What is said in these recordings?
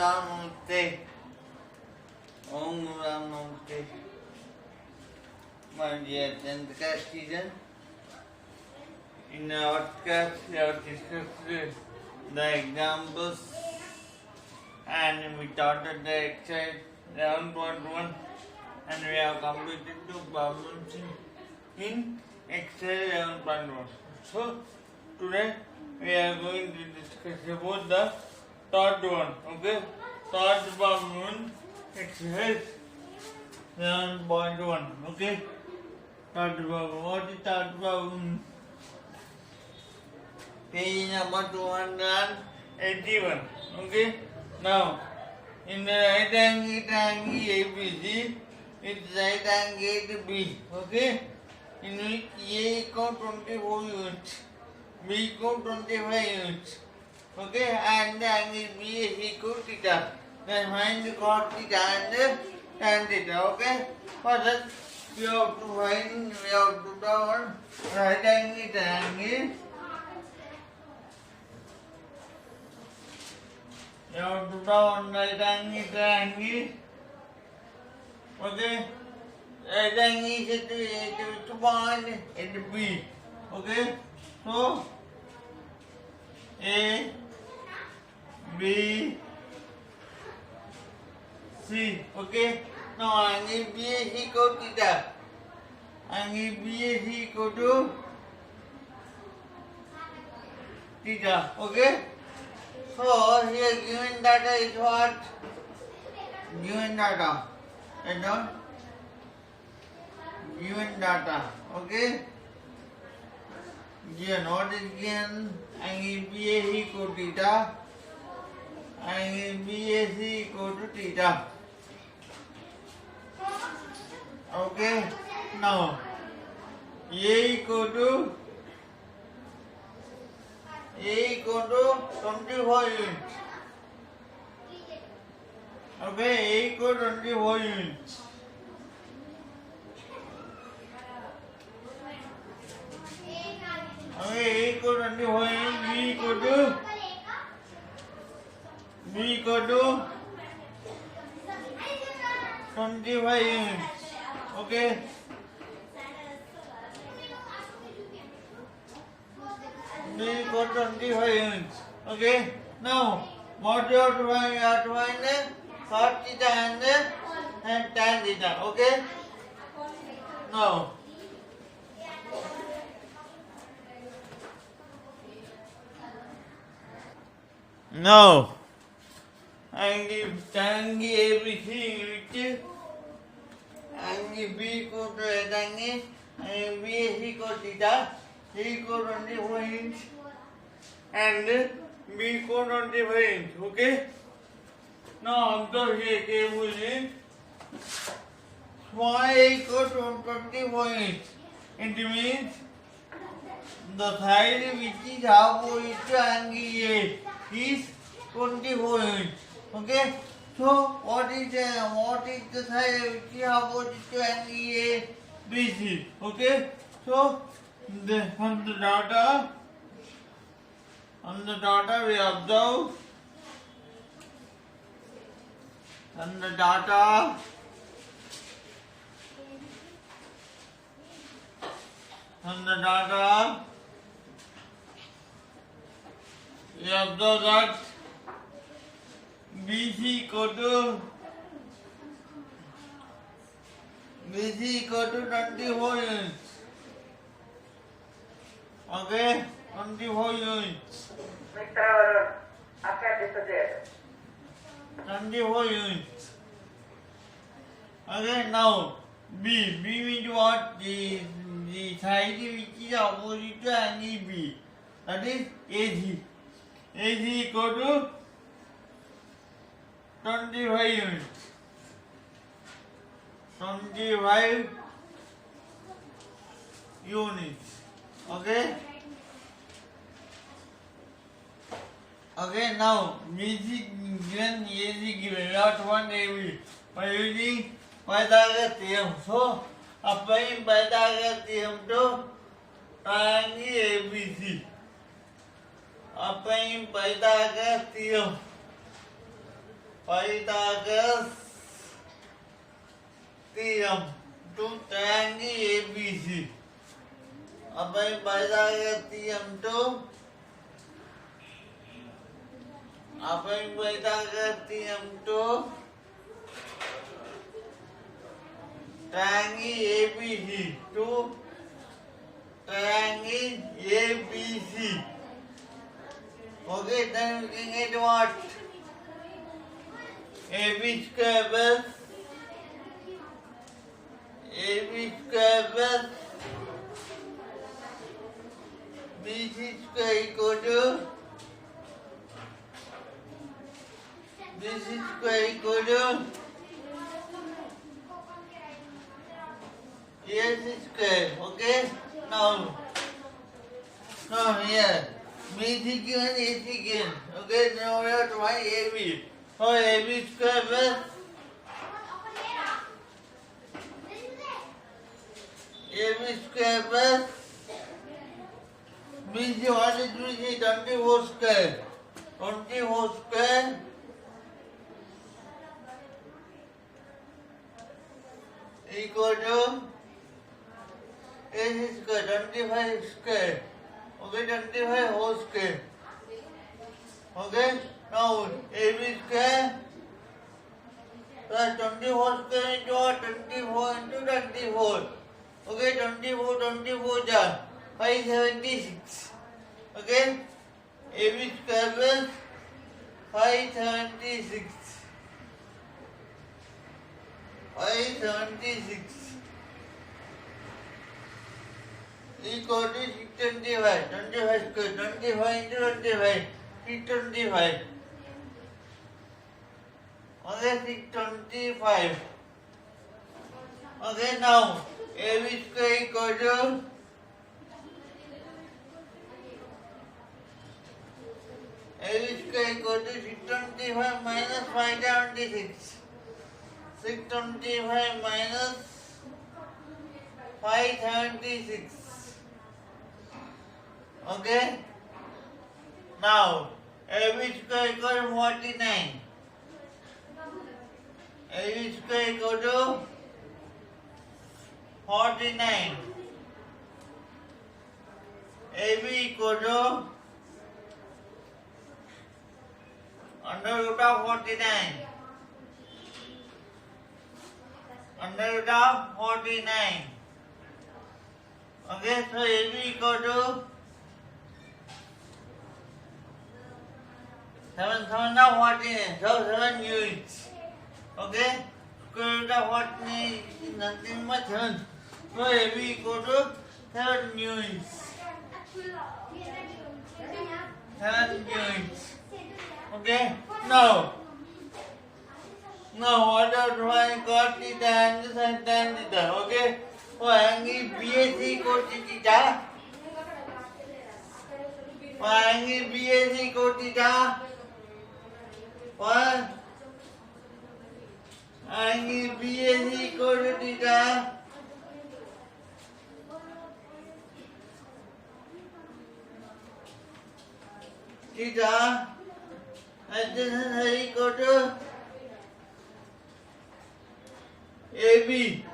Namaste. Om Ram Namaste. My dear 10th class student, in our class we have discussed the examples and we started the exercise 11.1 and we have completed two problems in exercise 11.1. So today we are going to discuss about the third one. Okay, third problem exercise 11.1. Okay, third problem. What is third problem? Page number 281. Okay, now in the right angle triangle ABC, its right angle B. Okay, in which A equals 24 units, B equals 25 units. Okay, and the angle B is equal to theta. Then find the cos theta and the tan theta. Okay, for that we have to draw one right angle triangle. You have to draw one right angle triangle. Okay, right angle is at the point at B. Okay, so A, B, C. Okay, now angle B is equal to theta. Angle B is equal to theta. Okay, so here given data is what? Given data. Write down. Given data. Okay. Given what is given? Angle B is equal to theta. Angle B is equal to theta. Okay. Now A equal to 24 units. Okay, A equal to 24 units. Okay, A equal to 24 units. B equal to 25 units. Okay. B equal to 25 units. Okay. Now, what you have to find? You have to find the cos theta and tan theta. Okay. Now, I give tan ABC which angle B equal to right angle and B is equal to theta. C equal to 24 inch and B equal to 25 inch. Okay. Now observe here carefully. Small a equal to 24 inch. It means the side which is opposite to angle A is 24 inch. Okay. So what is the side which is opposite to angle A? BC. Okay. So on the data we observe on the data we observe that BC equal to 24 units. Okay, 24 units. Mr. Akadi Sajed. 24 units. Okay, now B means what? The side which is opposite to angle B. That is AC. AC equal to 25 units. 25 units. Okay. Okay, now BC given, AC given, not one AB. By using Pythagoras theorem. So, applying Pythagoras theorem to triangle ABC. Applying Pythagoras theorem. Pythagoras theorem to triangle ABC. Apply Pythagoras theorem to triangle ABC to triangle ABC. Okay, then we can get what? AB square plus BC square equal to AC square. Okay, now here BC given, AC given. Okay, now we have to find AB. So AB square plus BC, what is BC? 24 square. 24 square equal to AC square, 25 square. Okay, 25 whole square. Okay, now AB square plus 24 square into what? 24 into 24. Okay, 24 jar 576. Okay, AB square plus 576 equal to 625. 25 square, 25 into 25, 625. Okay, 625. Okay, now AB square equal to AB square equal to 625 minus 576. 625 minus 576. Okay? Now, AB square equal to 49. AB square equal to 49. AB equal to under root of 49. Under root of 49. Okay, so AB equal to 7 of 49. So 7 units. Okay, square root of 49 is nothing but 7. So AB equal to 7 units. 7 units. Okay, now what are to find cos theta and sin theta? Okay, for angle BAC cos theta. For angle BAC cos theta. For angle BAC cos theta. Theta. And this is equal to AB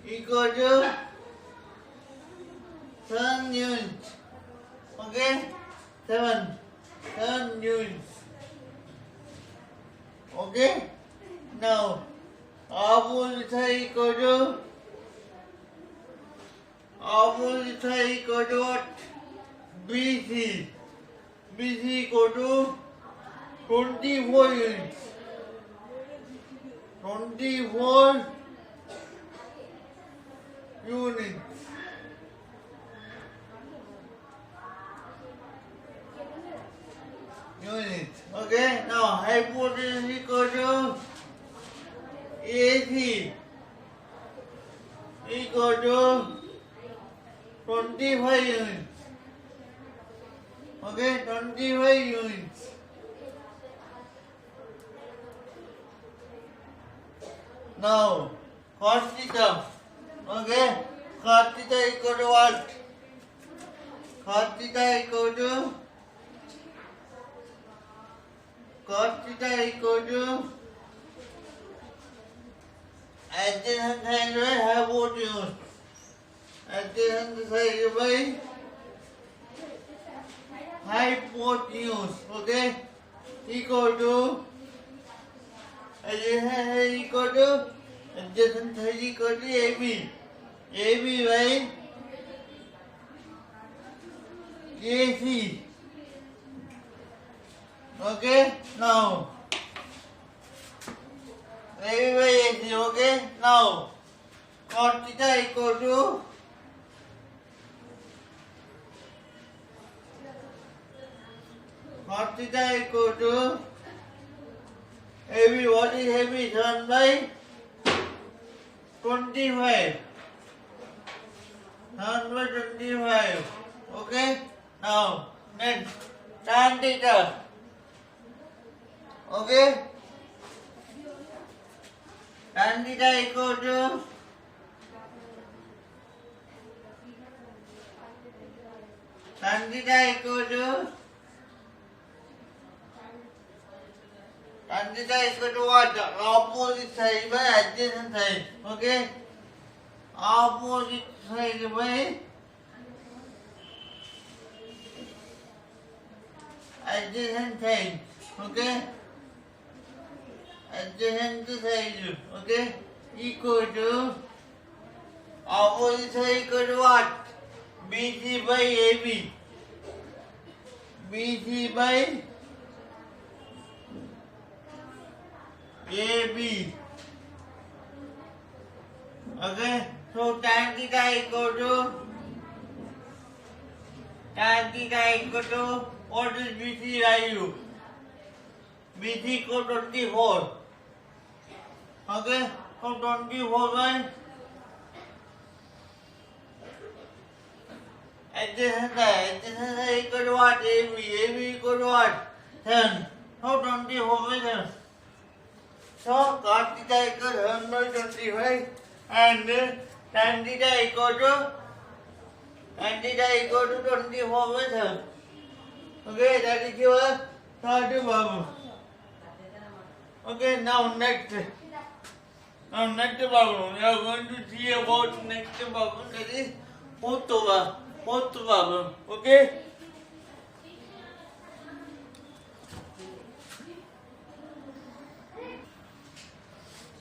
equal to 7 units. Okay, 7 units. Okay, now opposite equal to what? BC equal to 24 units. 24 units. Okay, now hypotenuse equal to AC equal to 25 units. Okay, 25 units. Now, cos theta. Okay, cos theta equal to what? Cos theta equal to cos theta equal to adjacent side by hypotenuse. Adjacent side by hypotenuse. Okay? Equal to adjacent side equal to adjacent side equal to AB. AB by AC. Okay? Now AB by AC. Okay? Now cos theta equal to cos theta equal to AB. What is AB? 7 by 25. 7 by 25. Okay? Now, next, tan theta. Okay? Tan theta equal to tan theta equal to what? Opposite side by adjacent side. Okay? Opposite side by adjacent side. Okay? Adjacent side. Okay? Equal to opposite side equal to what? BC by AB. BC by AB. Okay? So tan theta equal to what is BC value? BC equal 24. Okay? So 24 by adjacent side equal to what? AB equal to what? 10. So 24 by 10. So cos theta equal 7 by 25 and tan theta equal to 24 by 7. Okay, that is your third problem. Okay, now next problem. We are going to see about next problem, that is fourth problem. Okay?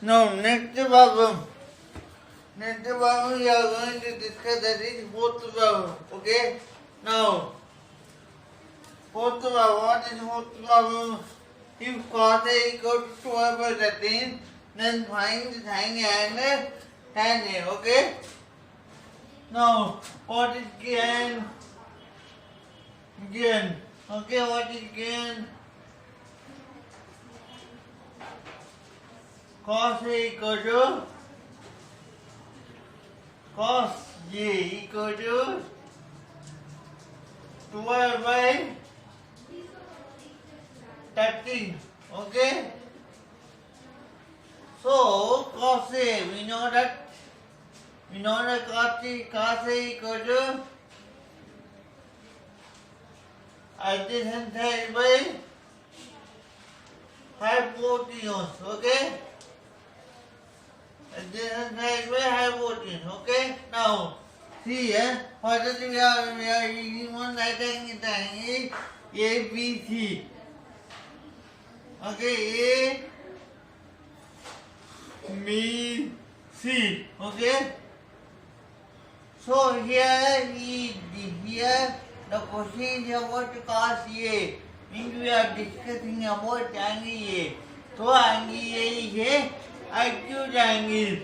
Now next problem we are going to discuss, that is fourth problem. Okay? Now fourth problem, what is fourth problem? If cos A equal to 12 by 13, then find sin A and tan A. Okay? Now what is gain? Okay, what is gain? Cos A equal to cos J equal to 12 by 13. Okay? So cos A, we know that cos A equal to adjacent side by hypotenuse. Okay? Adjacent side by hypotenuse. Okay? Now see here, what is we are using one right angle triangle ABC. Okay, A, B, C. Okay? So here the question is about cos A. Means we are discussing about angle A. So angle A is a acute angle.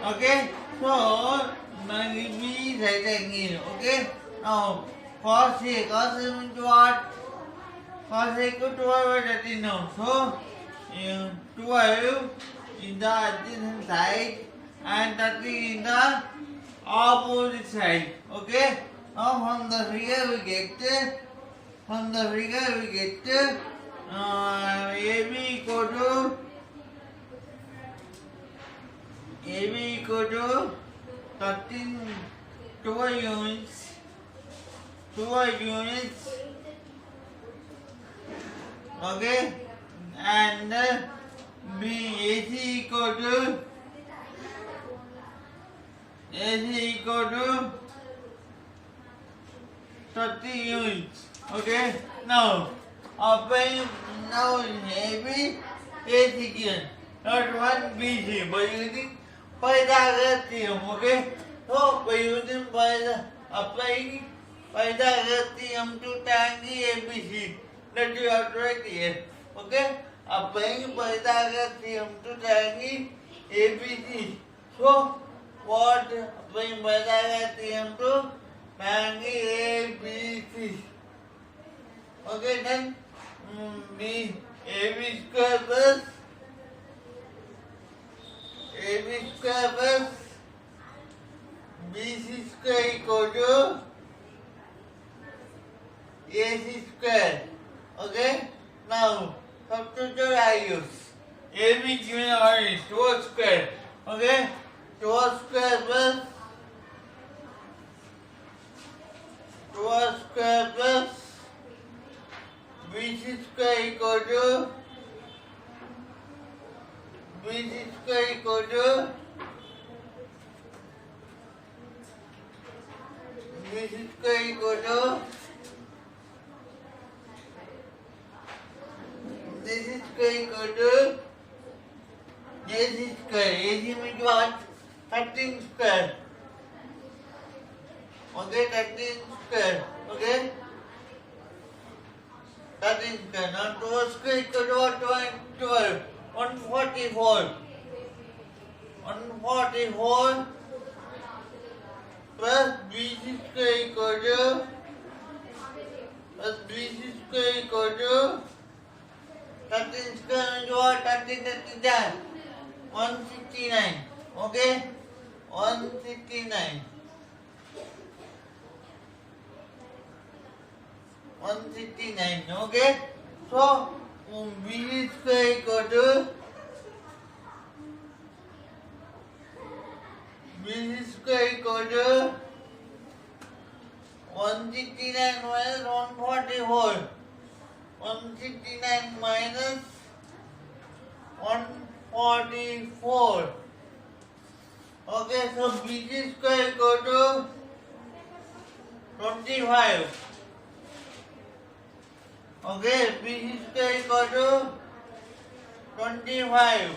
Okay? So angle B is right angle. Okay? Now cos A means what? Cos A equal to 12 by 13 now. So 12 in the adjacent side and 13 in the opposite side. Okay? Now from the figure we get AB equal to 13 12 units Okay, and B AC equal to 30 units. Okay, now applying now AB AC given, not one BC, by using Pythagoras theorem. Okay, so by using applying Pythagoras theorem to triangle ABC, that you have to write here. Okay, applying Pythagoras theorem to triangle ABC. So what applying Pythagoras theorem to triangle ABC? Okay, then B AB square plus BC square equal to AC square. Okay, now substitute values. AB given already 2 square. Okay, 2 square plus BC square equal to 13 square. Okay, 13 square. Okay, 13 square. Now 2 square equal to what? 12. 144. 144 plus BC square equal to 13 square into what? 13 169. Okay, 169. 169. Okay, so BC square equal to 169 minus 144. 169 minus 144. Okay, so BC square equal to 25. Okay, BC square equal to 25.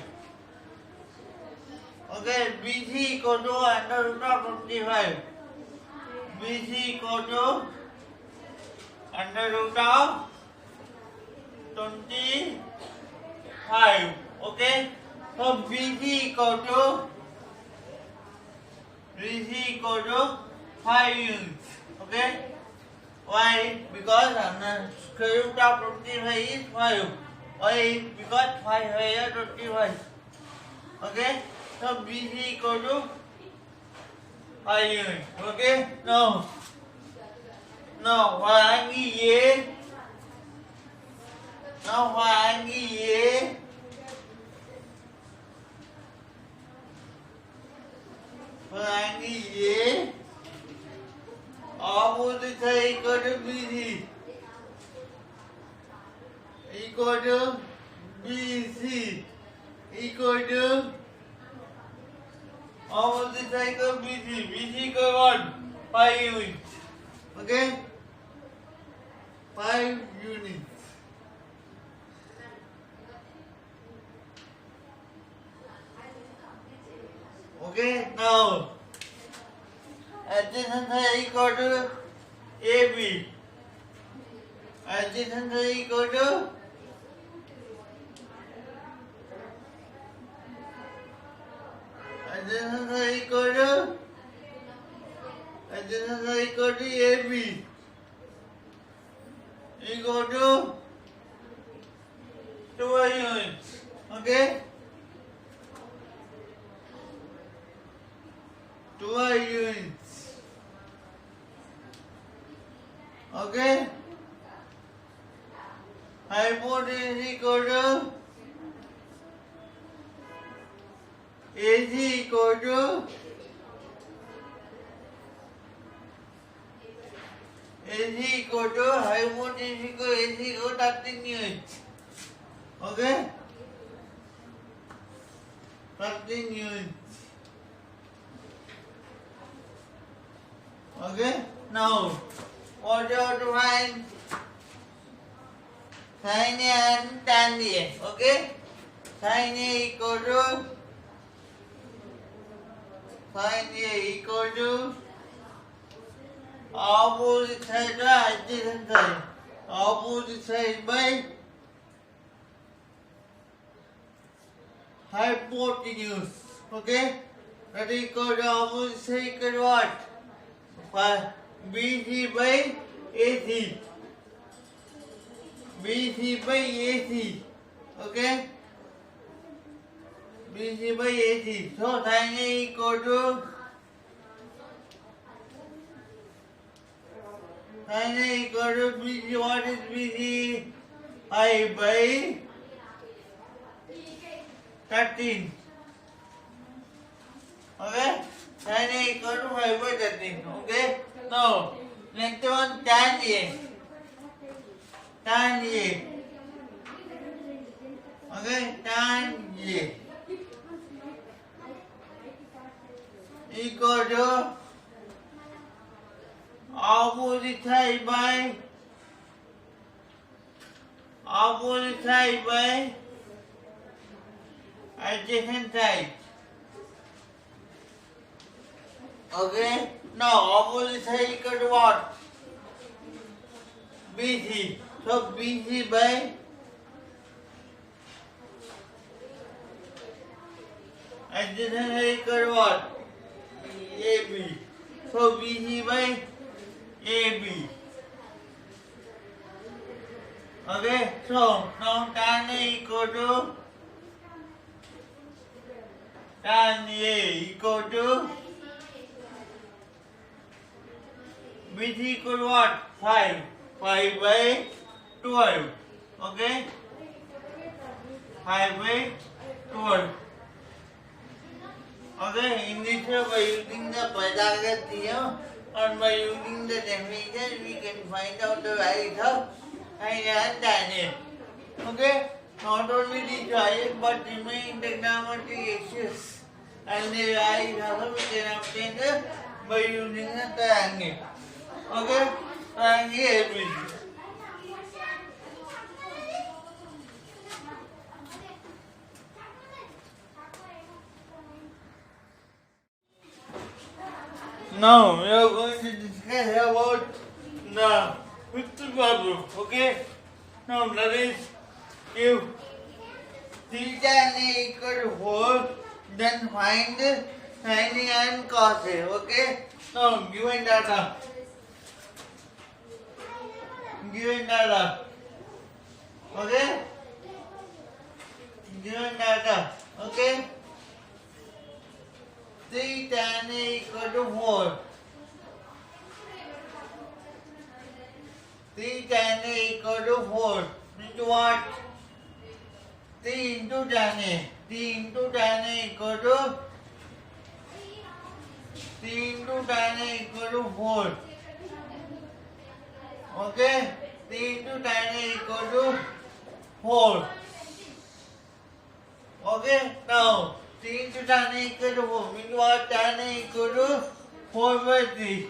Okay, BC equal to under root of 25. BC equal to under root of 25. Okay, so BC equal to 5 units. Okay, why? Because square root of 25 is 5. Why? Because 5 is 25. Okay, so BC equal to 5 units. Okay, now for angle A, opposite side equal to BC equal to opposite side equal BC equal what? 5 units. Okay, 5 units. Okay, now adjacent side equal to AB. Adjacent side equal to AB equal to 12 units. Okay, 12 units. Okay, hypotenuse equal to AC equal to hypotenuse equal AC equal 13 units. Okay? Continue. Okay? Now, what you have to find? Sin A and tan A. Okay? Sin A equal to opposite side adjacent side. Opposite side by hypotenuse. Okay? That is equal to opposite side equal to what? BC by AC. BC by AC. Okay? BC by AC. So sin A equal to BC. What is BC? I by 13. Okay? Sin A equal to 5 by 13. Okay? Now, next one tan A. Tan A. Okay? Tan A equal to opposite side by adjacent side. Okay? Now opposite side equal to what? BC. So BC by adjacent side equal to what? AB. So BC by AB. Okay? So now tan A equal to BC equal to what? 5. 5 by 12. Okay? 5 by 12. Okay? In this way, by using the Pythagoras theorem or by using the definition, we can find out the values of sin and tan A. Okay? Not only these values, but remaining trigonometric issues and the values also we can obtain by using the triangle. Okay? Triangle ABC. Now we are going to discuss about the fifth problem. Okay? Now that is if theta and A equal to 4, then find sin A and cos A. Okay? Now given data. Okay? Given data. Okay? 3 tan A equal to 4. 3 tan A equal to 4. Into what? 3 into tan A. 3 into tan A equal to 4. Okay? 3 into tan A equal to 4. Okay? Now, 3 into tan A equal to 4. Means what? Tan A equal to 4 by 3.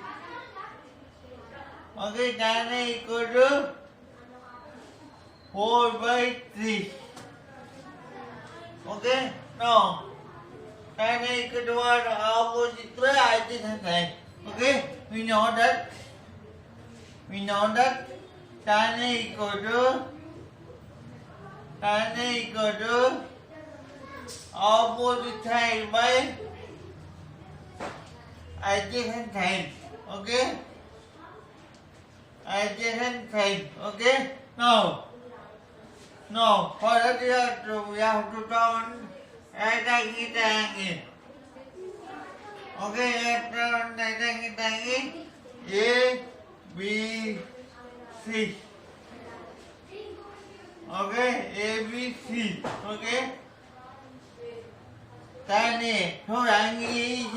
Okay? Tan A equal to 4 by 3. Okay? Now, tan A equal to what? Opposite by adjacent side. Okay? We know that tan A equal to opposite side by adjacent side. Okay? Adjacent side. Okay? Now, for that we have to turn right angle triangle. Okay, let's turn right angle triangle A, B, C. Okay, A, B, C. Okay? Tan A. So angle A is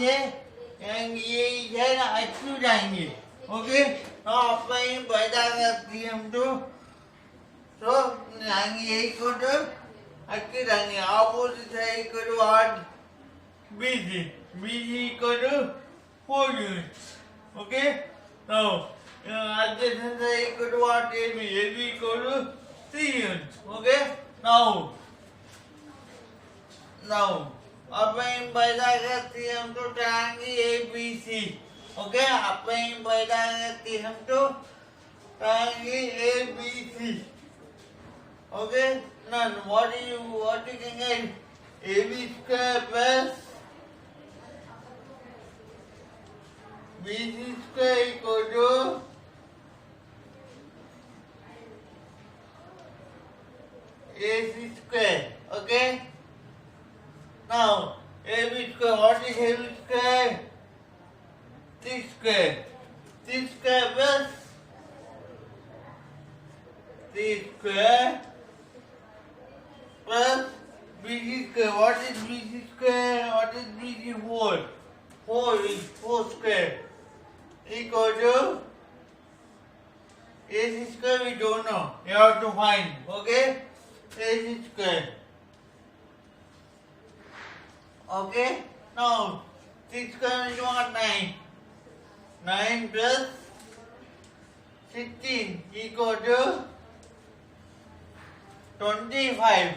an acute angle. Okay? Now applying Pythagoras theorem to so angle A equal to akhir angin opposite side equal to what? BC. BC equal to 4 units. Okay? Now, adjacent side equal to what? AB. AB equal to 3 units. Okay? Now, applying Pythagoras theorem to triangle ABC. Okay? Applying Pythagoras theorem to triangle ABC. Okay? Now, what you can get? AB square plus BC square equal to AC square. Okay? Now, AB square, what is AB square? 6 square. 6 square plus 3 square plus BC square. What is BC square? What is BC 4? 4 is 4 square equal to AC square we don't know. You have to find. Okay? AC square. Okay? Now, 6 square is what? 9. 9 plus 16 equal to 25.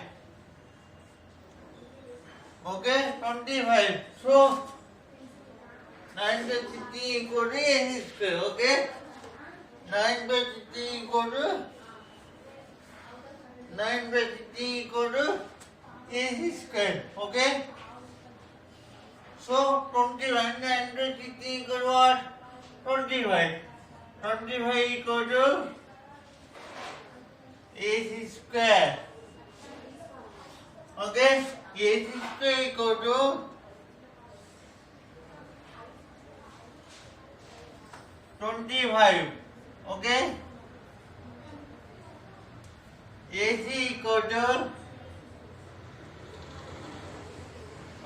Okay? 25. So, 9 plus 16 equal to AC square. Okay? 9 plus 16 equal to 9 plus 16 equal to AC square. Okay? So, 21 9 plus 16 equal to what? 25. 25 equal to AC square. Okay? AC square equal to 25. Okay? AC equal to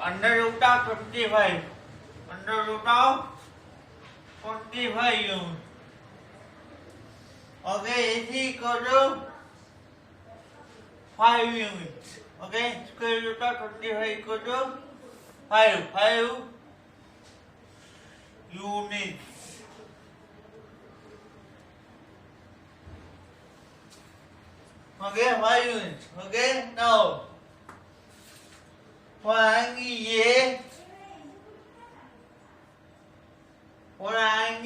under root of 25. Under root of 25 units. Okay, AC equal to 5 units. Okay, square root of 25 equal to 5 units. Okay, 5 units. Okay, now for angle A,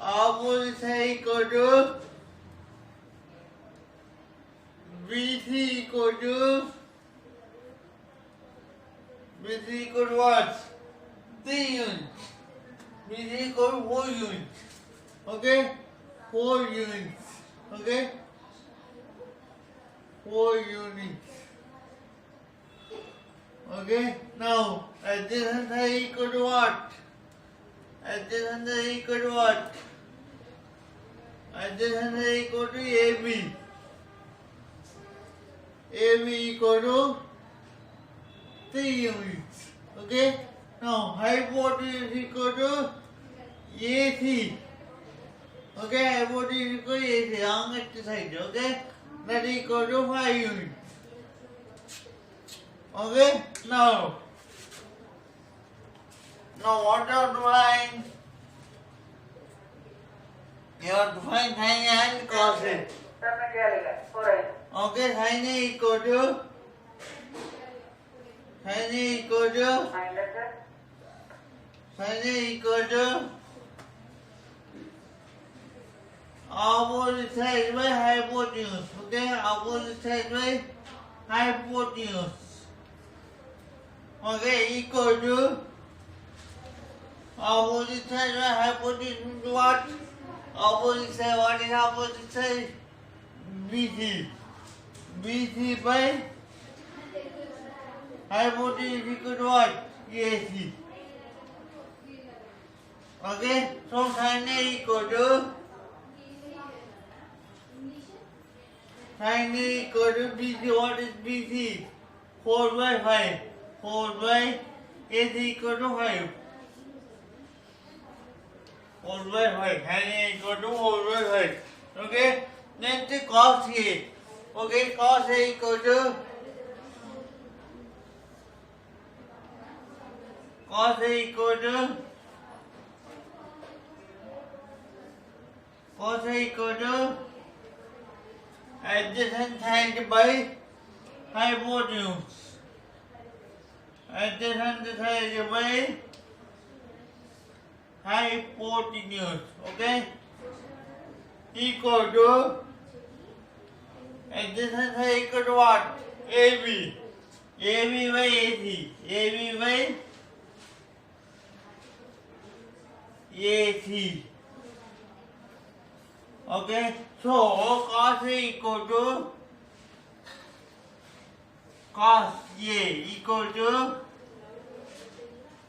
opposite side equal to BC equal to what? 3 units. BC equal to 4 units. Okay? 4 units. Okay? 4 units. Okay? Now, adjacent side equal to what? Adjacent side equal to what? Adjacent side equal to AB. AB equal to 3 units. Okay? Now, hypotenuse equal to AC. Okay? Hypotenuse equal to AC. Longest side. Okay? That equal to 5 units. Okay? Now what you have to find? You have to find sin and cos it. Okay, sin A equal to opposite side by hypotenuse. Okay, opposite side by hypotenuse. Okay, equal to opposite side by hypotenuse what? Opposite side, what is opposite side? BC. BC by hypotenuse equal to what? AC. Okay, so sin A equal to BC. What is BC? 4 by 5. 4 by AC equal to 5. 4 by 5. Sin A equal to 4 by 5. Okay? Next cos A. Okay, cos A equal to cos A equal to cos A equal to adjacent side by hypotenuse. Adjacent side by hypotenuse. Okay, equal to adjacent side equal to what? AB. AB by AC. AB by AC. Okay, so cos A equal to cos A equal to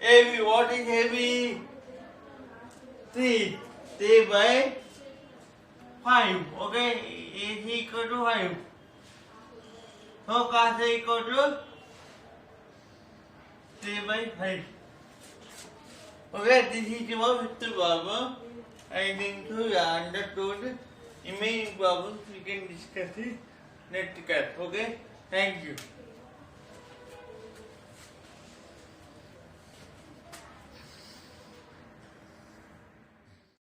AB. What is AB? 3. 3 by 5. Okay, AC equal to 5. So cos A equal to 3 by 5. Okay, this is our fifth problem. I think so you understood. Remaining problems we can discuss it next class. Okay, thank you.